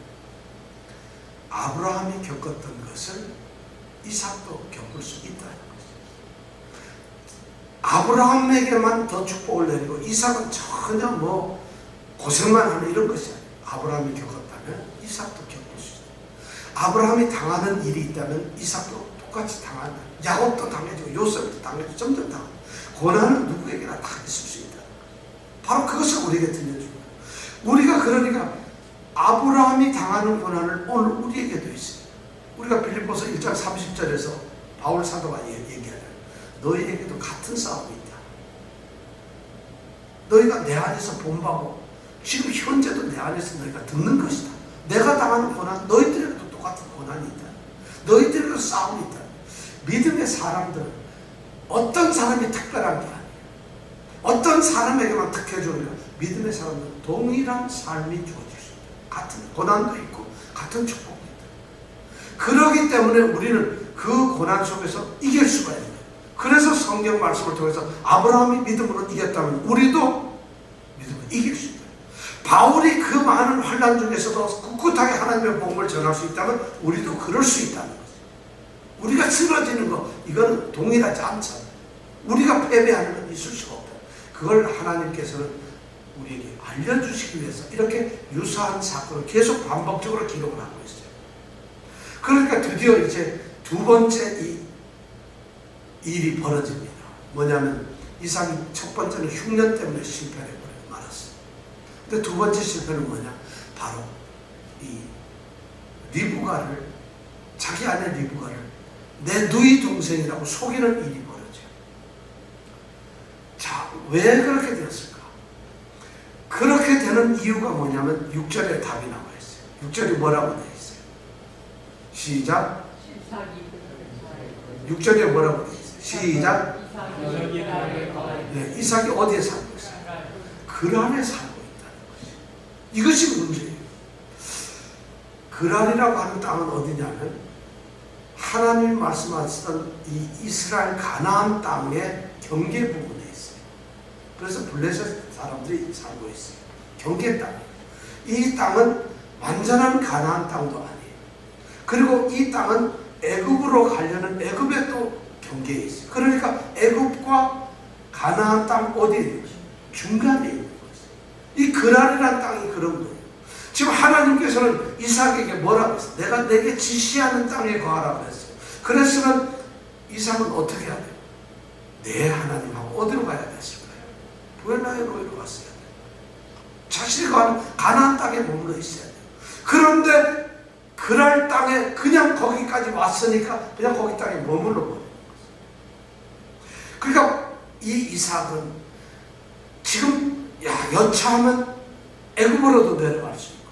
아브라함이 겪었던 것을 이삭도 겪을 수 있다는 것이죠. 아브라함에게만 더 축복을 내리고 이삭은 전혀 뭐 고생만 하는 이런 것이 아니에요. 아브라함이 겪었다면 이삭도 겪을 수 있어요. 아브라함이 당하는 일이 있다면 이삭도 똑같이 당한다. 야곱도 당해지고 요셉도 당해지고 점점 당하고, 고난은 누구에게나 다 있을 수 있다. 바로 그것을 우리에게 들려주는 거예요. 우리가 그러니까 아브라함이 당하는 고난을 오늘 우리에게도 있어요. 우리가 빌립보서 1장 30절에서 바울 사도가 얘기하는, 너희에게도 같은 싸움이 있다. 너희가 내 안에서 본받고 지금 현재도 내 안에서 너희가 듣는 것이다. 내가 당하는 고난, 너희들에게도 똑같은 고난이 있다. 너희들에게도 싸움이 있다. 믿음의 사람들은 어떤 사람이 특별한 게 아니에요. 어떤 사람에게만 특혜주는 거예요. 믿음의 사람들은 동일한 삶이 주어질 수 있다. 같은 고난도 있고 같은 축복도 있다. 그렇기 때문에 우리는 그 고난 속에서 이길 수가 있는 거예요. 그래서 성경 말씀을 통해서 아브라함이 믿음으로 이겼다면 우리도 믿음으로 이길 수 있다. 바울이 그 많은 환난 중에서도 꿋꿋하게 하나님의 복음을 전할 수 있다면 우리도 그럴 수 있다는 거죠. 우리가 쓰러지는 거, 이거는 동일하지 않잖아요. 우리가 패배하는 건 있을 수가 없다. 그걸 하나님께서는 우리에게 알려주시기 위해서 이렇게 유사한 사건을 계속 반복적으로 기록을 하고 있어요. 그러니까 드디어 이제 두 번째 이 일이 벌어집니다. 뭐냐면 이삭이 첫 번째는 흉년 때문에 실패를 해버리고 말았어요. 근데 두 번째 실패는 뭐냐? 바로 이 리브가를, 자기 아내 리브가를 내 누이 동생이라고 속이는 일이 벌어져요. 자, 왜 그렇게 되었을까? 그렇게 되는 이유가 뭐냐면 6절에 답이 나와 있어요. 6절이 뭐라고 되어 있어요? 시작. 6절에 뭐라고 되어 있어요? 시작. 네, 이삭이 어디에 살고 있어요? 그란에 살고 있다는 것이죠. 이것이 문제예요. 그란이라고 하는 땅은 어디냐면 하나님이 말씀하시던 이 이스라엘 가나안 땅의 경계 부분에 있어요. 그래서 블레셋 사람들이 살고 있어요. 경계 땅. 이 땅은 완전한 가나안 땅도 아니에요. 그리고 이 땅은 애굽으로 가려는 애굽의 또 경계에 있어요. 그러니까 애굽과 가나안 땅 어디에 있는 거죠? 중간에 있는 거죠. 이 그란이라는 땅이 그런 거예요. 지금 하나님께서는 이삭에게 뭐라고 했어요? 내가 내게 지시하는 땅에 거하라고 했어요. 그랬으면 이삭은 어떻게 해야 돼요? 내 하나님하고 어디로 가야 됐을까요? 부엘라헬로이로 갔어야 돼요. 자신이 거하는 가나안 땅에 머물러 있어야 돼요. 그런데 그랄 땅에 그냥 거기까지 왔으니까 그냥 거기 땅에 머물러 버리는 거예요. 그러니까 이 이삭은 지금 여차하면 애굽으로도 내려갈 수 있고,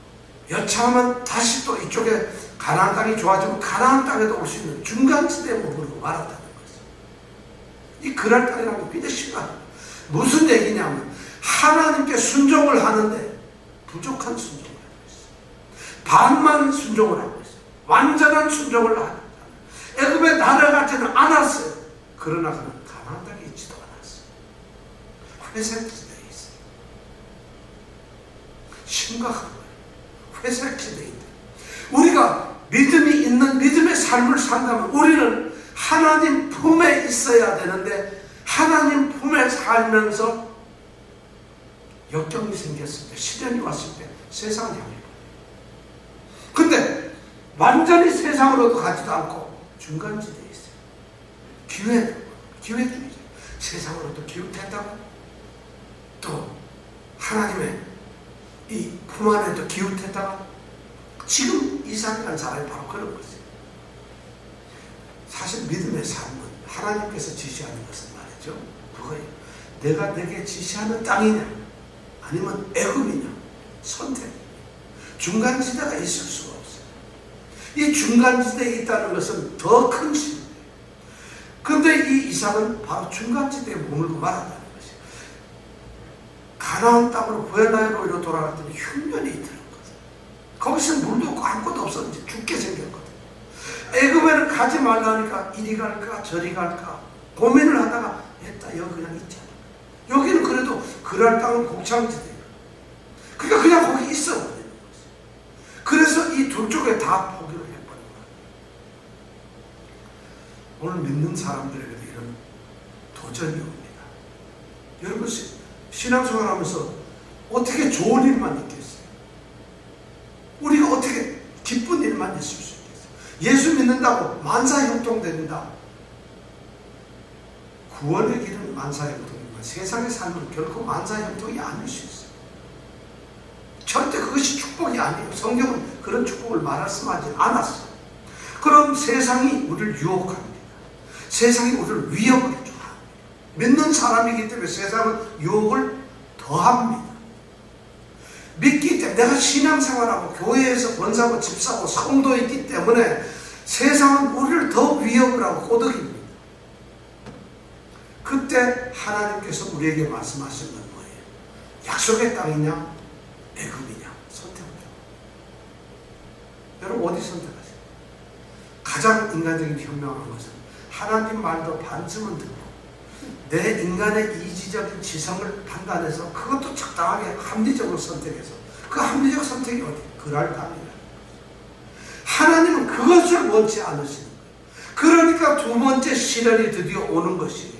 여차하면 다시 또 이쪽에 가나안 땅이 좋아지면 가나안 땅에도 올 수 있는 중간지대에 머무르고 말았다는 거죠. 이 그랄 땅이라는 게 굉장히 심각해요. 무슨 얘기냐면 하나님께 순종을 하는데 부족한 순종을 하고 있어요. 반만 순종을 하고 있어요. 완전한 순종을 하고 있어요. 애굽에 날아가지는 않았어요. 그러나 그는 가나안 땅에 있지도 않았어요. 회색지대에 있어요. 심각한 거예요. 회색지대에 있다. 우리가 믿음이 있는 믿음의 삶을 산다면 우리는 하나님 품에 있어야 되는데, 하나님 품에 살면서 역경이 생겼을 때, 시련이 왔을 때 세상을 향해 봐요. 근데 완전히 세상으로도 가지도 않고 중간지대에 있어요. 기회주의자. 세상으로도 기웃했다가 또 하나님의 이 품 안에도 기웃했다가 지금 이삭이라는 사람이 바로 그런 것이에요. 사실 믿음의 삶은 하나님께서 지시하는 것은 말이죠, 그거예요. 내가 내게 지시하는 땅이냐 아니면 애굽이냐, 선택. 중간지대가 있을 수가 없어요. 이 중간지대에 있다는 것은 더 큰 신이에요. 근데 이 이삭은 바로 중간지대에 머물고 말았다는 것이에요. 가나안 땅으로 부엘라헬로 돌아갔더니 흉년이 있더라고요. 거기서 물도 없고 아무것도 없었는지 죽게 생겼거든. 애굽에는 가지 말라니까 이리 갈까 저리 갈까 고민을 하다가 했다. 여기 그냥 있잖아. 여기는 그래도 그랄 땅은 곡창지대예요. 그러니까 그냥 거기 있어 버리는 거지. 그래서 이 둘 쪽에 다 포기를 해버린 거야. 오늘 믿는 사람들에게도 이런 도전이 옵니다. 여러분 신앙생활하면서 어떻게 좋은 일만 있겠어요? 우리가 어떻게 기쁜 일만 있을 수 있겠어요? 예수 믿는다고 만사형통된다. 구원의 길은 만사형통이지만 세상의 삶은 결코 만사형통이 아닐 수 있어요. 절대 그것이 축복이 아니에요. 성경은 그런 축복을 말씀하지 않았어요. 그럼 세상이 우리를 유혹합니다. 세상이 우리를 위협을 합니다. 믿는 사람이기 때문에 세상은 유혹을 더합니다. 믿기 때문에, 내가 신앙생활하고 교회에서 권사고 집사고 성도이기 때문에 세상은 우리를 더 위협을 하고 꼬드깁니다. 그때 하나님께서 우리에게 말씀하시는 건 뭐예요? 약속의 땅이냐 애굽이냐 선택합니다. 여러분 어디 선택하세요? 가장 인간적인 현명한 것은 하나님 말도 반쯤은 듣고 내 인간의 이지적인 지성을 판단해서 그것도 적당하게 합리적으로 선택해서, 그 합리적 선택이 어디? 그랄 땅이라. 하나님은 그것을 원치 않으시는 거예요. 그러니까 두 번째 시련이 드디어 오는 것이에요.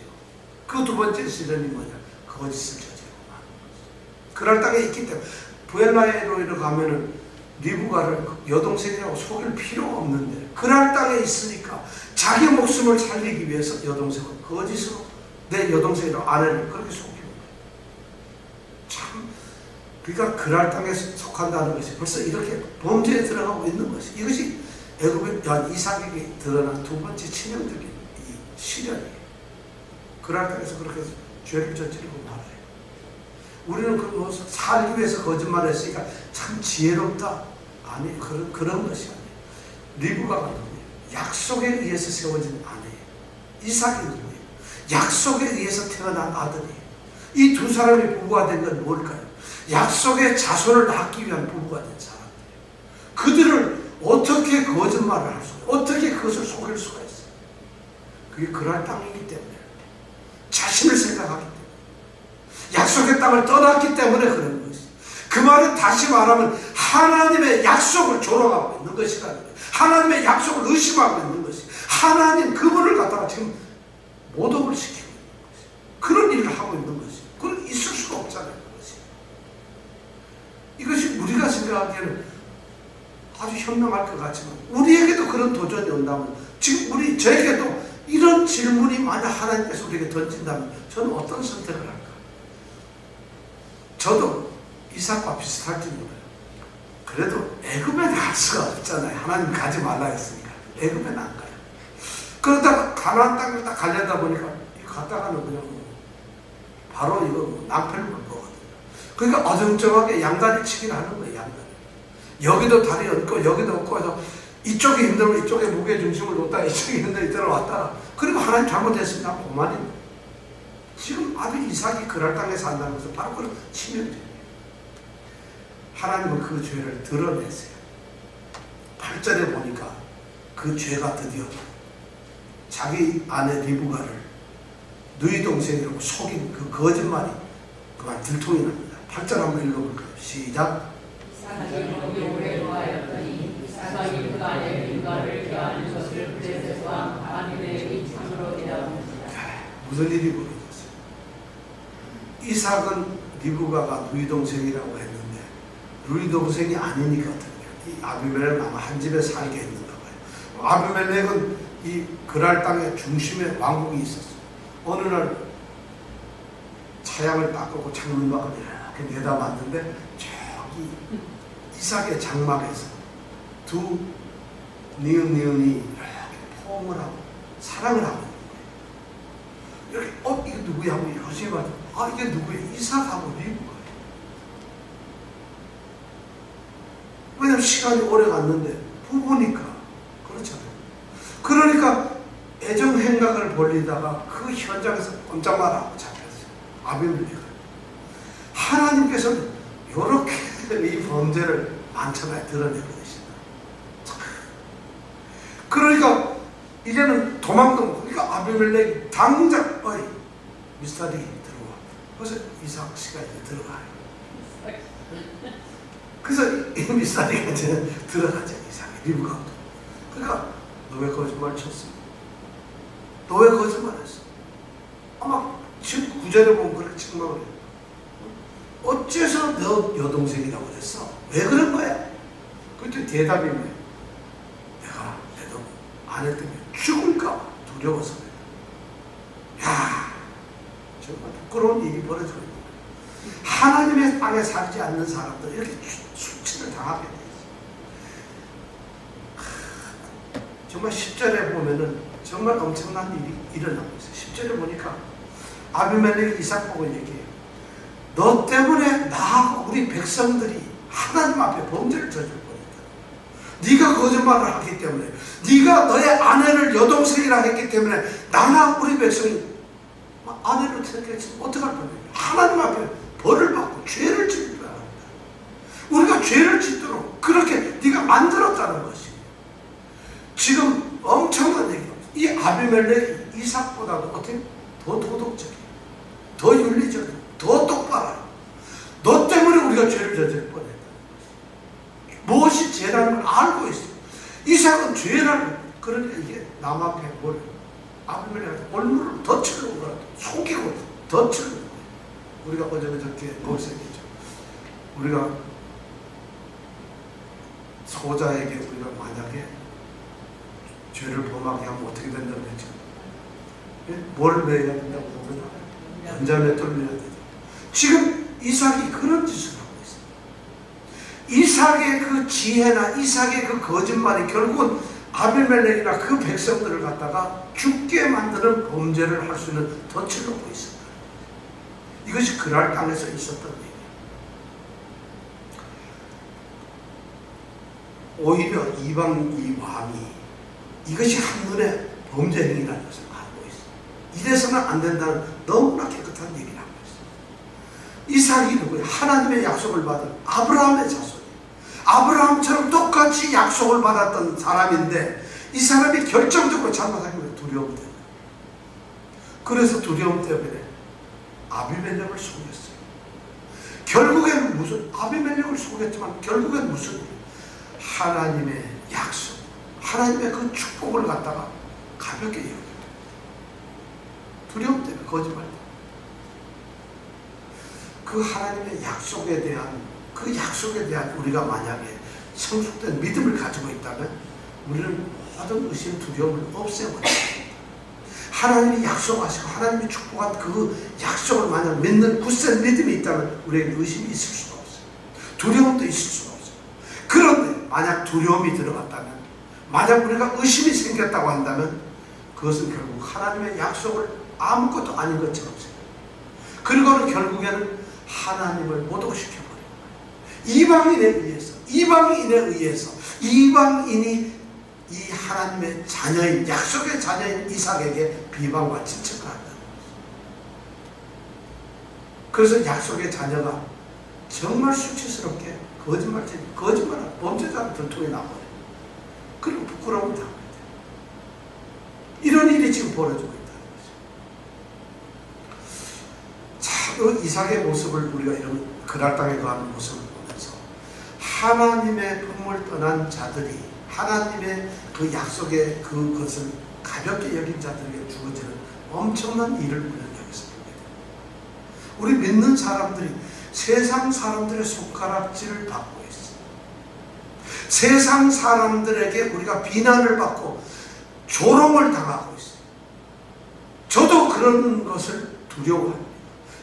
그 두 번째 시련이 뭐냐? 거짓을 저지르고 마는 것이에요. 그랄 땅에 있기 때문에 부엘라헬로에 가면은 리브가를 여동생이라고 속일 필요가 없는데, 그랄 땅에 있으니까 자기 목숨을 살리기 위해서 여동생을 거짓으로, 내 여동생이라고 아내를 그렇게 속이는 거예요. 참, 그러니까 그랄 땅에 속한다는 것이 벌써 이렇게 범죄에 들어가고 있는 것이, 이것이 애굽의 이삭에게 드러난 두 번째 치명적인 이 시련이에요. 그랄 땅에서 그렇게 죄를 저지르고 말아요. 우리는 그 살기 위해서 거짓말했으니까 참 지혜롭다. 아니, 그런 것이 아니에요. 리브가가 누구예요? 약속에 의해서 세워진 아내예요. 이삭이 누구예요? 약속에 의해서 태어난 아들이에요. 이 두 사람이 부부가 된 건 뭘까요? 약속의 자손을 낳기 위한 부부가 된 사람들이에요. 그들을 어떻게 거짓말을 할 수가, 어떻게 그것을 속일 수가 있어요? 그게 그랄 땅이기 때문에, 자신을 생각하기 때문에, 약속의 땅을 떠났기 때문에 그런 것이. 그 말은 다시 말하면 하나님의 약속을 조롱하고 있는 것이라는 거예요. 하나님의 약속을 의심하고 있는 것이. 하나님 그분을 갖다가 지금 모독을 시키고 있는 것이. 그런 일을 하고 있는 것이. 그건 있을 수가 없잖아요. 이것이 우리가 생각하기에는 아주 현명할 것 같지만, 우리에게도 그런 도전이 온다면, 지금 저에게도 이런 질문이 만약 하나님께서 우리에게 던진다면 저는 어떤 선택을 할까? 저도 이삭과 비슷할지 몰라요. 그래도 애굽에 갈 수가 없잖아요. 하나님 가지 말라 했으니까 애굽에는 안 가요. 그러다가 가나안 땅을 딱 가려다 보니까 갔다가는 그냥 바로 이거 낭패를 먹거든요. 그러니까 어정쩡하게 양다리 치기를 하는 거예요. 양다리. 여기도 다리 얹고 여기도 얹고 해서 이쪽이 힘들면 이쪽에 무게중심을 놓다가 이쪽이 힘들면 이쪽으로 왔다가, 그리고 하나님 잘못했습니다. 그만입니다. 지금 아주 이삭이 그랄 땅에 산다는 것은 바로 그런 치명적이에요. 하나님은 그 죄를 드러내세요. 8절에 보니까 그 죄가 드디어 자기 아내 리브가를 누이 동생이라고 속인 그 거짓말이 그만 들통이 납니다. 8절 한번 읽어볼까요? 시작. 이삭이 오래 노하였더니 이삭이 그 아내 리브가를 대하는 것을 블레셋과 아비멜렉이 참으로 대하였습니다. 무슨 일이 벌어졌어요? 이삭은 리브가가 누이 동생이라고 했는데 누이 동생이 아니니까 이 아비멜렉은 아마 한 집에 살게 했는가 봐요. 아비멜렉은 이 그랄 땅의 중심에 왕국이 있었어요. 어느 날 차양을 닦고 창문밖을 이렇게 내다봤는데 저기 이삭의 장막에서 두 니은이 이렇게 포옹을 하고 사랑을 하고 있는 거예요. 이렇게 이게 누구야 하고 열심히 봐도 이게 누구예요? 이삭하고 리브가예요. 왜냐면 시간이 오래 갔는데 부부니까 그렇잖아요. 그러니까 애정 행각을 벌리다가 그 현장에서 꼼짝 말하고 잡혔어요. 아비멜렉을. 하나님께서는 이렇게 이 범죄를 많잖아요. 드러내고 계신다. 그러니까 이제는 도망도, 그러니까 아비멜렉이 당장 미스터리 들어와. 그래서 이삭 씨가 이제 들어가요. 그래서 이 미스터리가 이제 들어가죠. 이삭이 리브가도. 그러니까 너 왜 거짓말 쳤어? 너 왜 거짓말했어? 아마 지금 구절에 보면 그렇게 책망을 해요. 어째서 너 여동생이라고 그랬어? 왜 그런 거야? 그때 대답이 뭐예요? 내가 내도 아내 때문에 죽을까 두려워서 그래. 야, 정말 부끄러운 일이 벌어지고 있는 거예요. 하나님의 땅에 살지 않는 사람들 이렇게 수치를 당하게 돼 있어요. 정말 10절에 보면은 정말 엄청난 일이 일어나고 있어요. 10절에 보니까 아비멜렉이 이삭 보고 얘기해요. 너 때문에 나하고 우리 백성들이 하나님 앞에 범죄를 저질 뻔했다. 네가 거짓말을 하기 때문에, 네가 너의 아내를 여동생이라 했기 때문에 나나 우리 백성이 아내를 택했으면 어떡할 뻔했냐. 하나님 앞에 벌을 받고 죄를 짓을 뻔합니다. 우리가 죄를 짓도록 그렇게 네가 만들었다는 것이 지금 엄청난 얘기입니다. 이 아비멜렉이 이삭보다도 어떻게 더 도덕적이에요. 더 윤리적이에요. 더 똑바로. 너 때문에 우리가 죄를 저질 뻔했다. 무엇이 죄라는 걸 알고 있어. 이삭은 죄라는, 그러니까 이게 남 앞에 뭘 아비멜렉한테 얼물을 덧치려고 속이고 덧치려고. 우리가 어저께 볼색이죠. 우리가 소자에게 우리가 만약에 죄를 범하게 하면 어떻게 된다고 했죠? 뭘 매야 된다고 보면 연장에 떨려야 되죠. 지금 이삭이 그런 짓을 하고 있어요. 이삭의 그 지혜나 이삭의 그 거짓말이 결국은 아비멜렉이나 그 백성들을 갖다가 죽게 만드는 범죄를 할 수 있는 덫을 놓고 있습니다. 이것이 그랄 땅에서 있었던 얘기예요. 오히려 이방 이 왕이 이것이 한눈에 범죄 행위라는 것을 알고 있어요. 이래서는 안 된다는 너무나 깨끗한 얘기를 하고 있어요. 이삭이 누구예요? 하나님의 약속을 받은 아브라함의 자손이에요. 아브라함처럼 똑같이 약속을 받았던 사람인데 이 사람이 결정적으로 잘못하면 두려움 때문에. 그래서 두려움 때문에 아비멜렉을 속였어요. 결국엔 무슨, 아비멜렉을 속였지만 결국엔 무슨, 하나님의 약속, 하나님의 그 축복을 갖다가 가볍게 여겨요. 두려움 때문에, 거짓말 때문에. 그 하나님의 약속에 대한 우리가 만약에 성숙된 믿음을 가지고 있다면 우리는 모든 의심, 두려움을 없애버립니다. 하나님이 약속하시고 하나님이 축복한 그 약속을 만약 믿는 굳센 믿음이 있다면 우리에게 의심이 있을 수가 없어요. 두려움도 있을 수가 없어요. 그런데 만약 두려움이 들어갔다면, 만약 우리가 의심이 생겼다고 한다면 그것은 결국 하나님의 약속을 아무것도 아닌 것처럼 생겨요. 그리고는 결국에는 하나님을 모독시켜버린 거예요. 이방인에 의해서 이방인이 이 하나님의 자녀인, 약속의 자녀인 이삭에게 비방과 질책을 한다는 거죠. 그래서 약속의 자녀가 정말 수치스럽게 거짓말하는 범죄자를 들통에 나버려요. 그리고 부끄러움을 당합니다. 이런 일이 지금 벌어지고 있다는 거죠. 참 이삭의 모습을 우리가 이런 그랄 땅에 거하는 모습을 보면서 하나님의 품을 떠난 자들이 하나님의 그 약속의 그것을 가볍게 여긴 자들에게 주어지는 엄청난 일을 우리는 여기서 보게 됩니다. 우리 믿는 사람들이 세상 사람들의 손가락질을 받고 있어요. 세상 사람들에게 우리가 비난을 받고 조롱을 당하고 있어요. 저도 그런 것을 두려워합니다.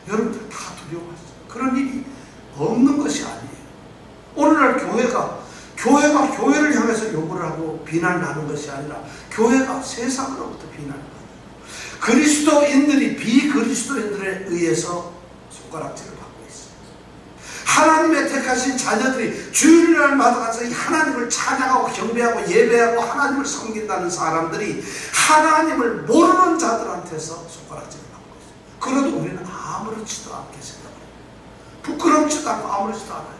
여러분들 다 두려워하세요. 그런 일이 없는 것이 아니에요. 오늘날 교회가 교회를 향해서 요구를 하고 비난을 하는 것이 아니라 교회가 세상으로부터 비난을 받아요. 그리스도인들이 비그리스도인들에 의해서 손가락질을 받고 있어요. 하나님의 택하신 자녀들이 주일날마다 가서 하나님을 찬양하고 경배하고 예배하고 하나님을 섬긴다는 사람들이 하나님을 모르는 자들한테서 손가락질을 받고 있어요. 그래도 우리는 아무렇지도 않게 생각해요. 부끄럽지도 않고 아무렇지도 않아요.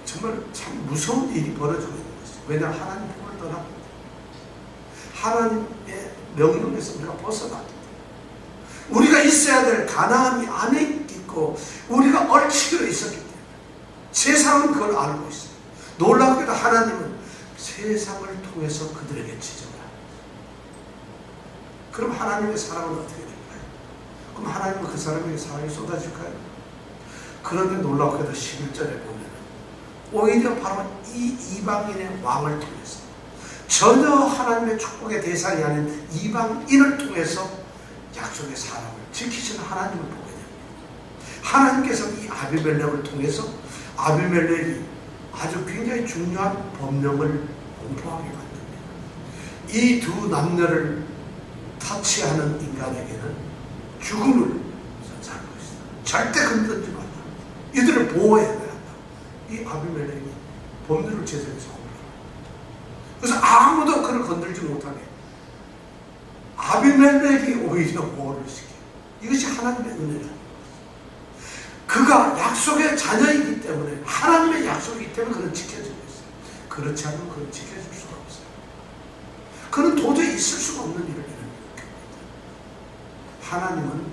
정말 참 무서운 일이 벌어지고 있는 것이죠. 왜냐하면 하나님 품을 떠났기 때문에. 하나님의 명령에서 우리가 벗어났기 때문에. 우리가 있어야 될 가나안이 안에 있고 우리가 얽히려 있었기 때문에. 세상은 그걸 알고 있어요. 놀랍게도 하나님은 세상을 통해서 그들에게 지적을 합니다. 그럼 하나님의 사랑은 어떻게 될까요? 그럼 하나님은 그 사람에게 사랑이 쏟아질까요? 그런데 놀랍게도 11절에 보면 오히려 바로 이 이방인의 왕을 통해서 전혀 하나님의 축복의 대상이 아닌 이방인을 통해서 약속의 사람을 지키시는 하나님을 보게 됩니다. 하나님께서 이 아비멜렉을 통해서 아비멜렉이 아주 굉장히 중요한 법령을 공포하게 만듭니다. 이 두 남녀를 타치하는 인간에게는 죽음을 선사하고 있습니다. 절대 건들지 말라. 이들을 보호해야 한다. 이 아비멜렉이 법률을 제정해서 공격합니다. 그래서 아무도 그를 건들지 못하게 아비멜렉이 오히려 보호를 시켜요. 이것이 하나님의 은혜다. 그가 약속의 자녀이기 때문에 하나님의 약속이기 때문에 그는 지켜지고 있어요. 그렇지 않으면 그는 지켜질 수가 없어요. 그는 도저히 있을 수가 없는 일을 이루는 겁니다. 하나님은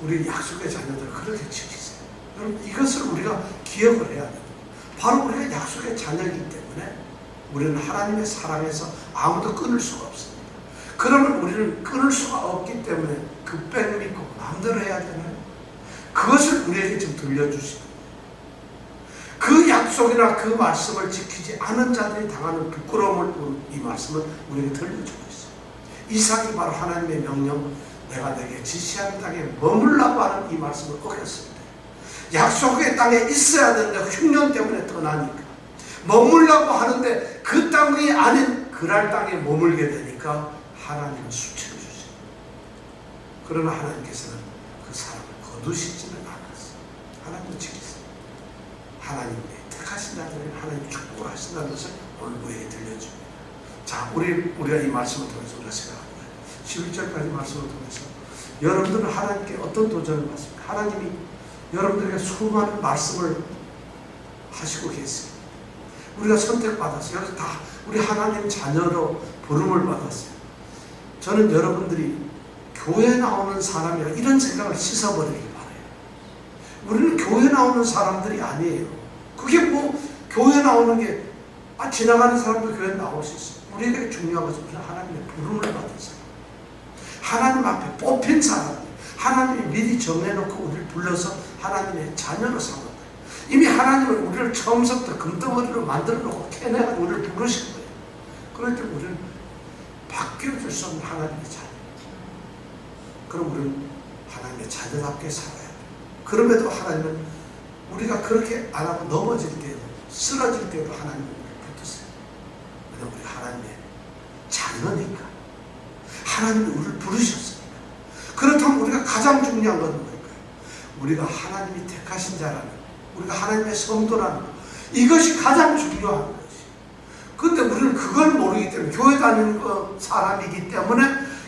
우리 약속의 자녀들을 그렇게 지키세요. 여러분 이것을 우리가 기억을 해야 돼요. 바로 우리가 약속의 자녀이기 때문에 우리는 하나님의 사랑에서 아무도 끊을 수가 없습니다. 그러면 우리는 끊을 수가 없기 때문에 급백 믿고 마음대로 해야 되나요? 그것을 우리에게 지금 들려주시는 거예요. 그 약속이나 그 말씀을 지키지 않은 자들이 당하는 부끄러움을 이 말씀은 우리에게 들려주고 있어요. 이삭이 바로 하나님의 명령, 내가 내게 지시한 땅에 머물라고 하는 이 말씀을 어겼습니다. 약속의 땅에 있어야 되는데 흉년 때문에 떠나니까 머물라고 하는데 그 땅이 아닌 그랄 땅에 머물게 되니까 하나님은 수치를 주십니다. 그러나 하나님께서는 그 사람을 거두시지는 않았어요. 하나님은 지키세요. 하나님의 택하신 자들은 하나님이 축복을 하신다는 것을 오늘 우리에게 들려줍니다. 자, 우리가 이 말씀을 통해서 우리가 생각합니다. 11절까지 말씀을 통해서 여러분들은 하나님께 어떤 도전을 받습니까? 하나님이 여러분들에게 수많은 말씀을 하시고 계세요. 우리가 선택받았어요. 여기서 다 우리 하나님 자녀로 부름을 받았어요. 저는 여러분들이 교회 나오는 사람이라 이런 생각을 씻어버리길 바라요. 우리는 교회 나오는 사람들이 아니에요. 그게 뭐 교회 나오는 게 지나가는 사람도 교회 나올 수 있어요. 우리에게 중요한 것은 우리는 하나님의 부름을 받은 사람, 하나님 앞에 뽑힌 사람, 하나님이 미리 정해놓고 우리를 불러서 하나님의 자녀로 삼았다. 이미 하나님은 우리를 처음부터 금덩어리로 만들어놓고 캐내가지고 우리를 부르신 거예요. 그럴 때 우리는 바뀌어줄 수 없는 하나님의 자녀. 그럼 우리는 하나님의 자녀답게 살아야 돼요. 그럼에도 하나님은 우리가 그렇게 안 하고 넘어질 때에도 쓰러질 때에도 하나님은 우리를 붙드세요. 왜냐하면 우리가 하나님의 자녀니까. 하나님이 우리를 부르셨으니까. 그렇다면 우리가 가장 중요한 건 뭘까요? 우리가 하나님이 택하신 자라는, 우리가 하나님의 성도라는 것, 이것이 가장 중요한 것이. 근데 우리는 그걸 모르기 때문에, 교회 다니는 사람이기 때문에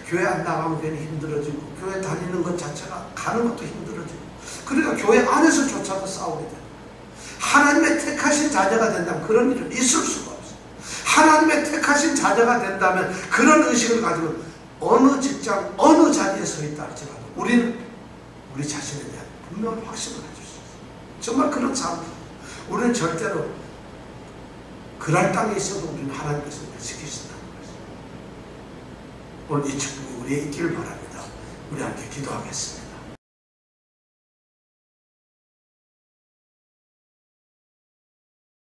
교회 안 나가면 괜히 힘들어지고, 교회 다니는 것 자체가 가는 것도 힘들어지고, 그러니까 교회 안에서조차도 싸우게 돼요. 하나님의 택하신 자녀가 된다면 그런 일은 있을 수가 없어요. 하나님의 택하신 자녀가 된다면 그런 의식을 가지고 어느 직장, 어느 자리에 서 있다 할지라도 우리는 우리 자신에 대한 분명한 확신을 가질 수 있어요. 정말 그런 삶. 우리는 절대로 그랄 땅에 있어도 우리는 하나님께서 우리를 지키신다는 것입니다. 오늘 이 축복이 우리에 있기를 바랍니다. 우리 함께 기도하겠습니다.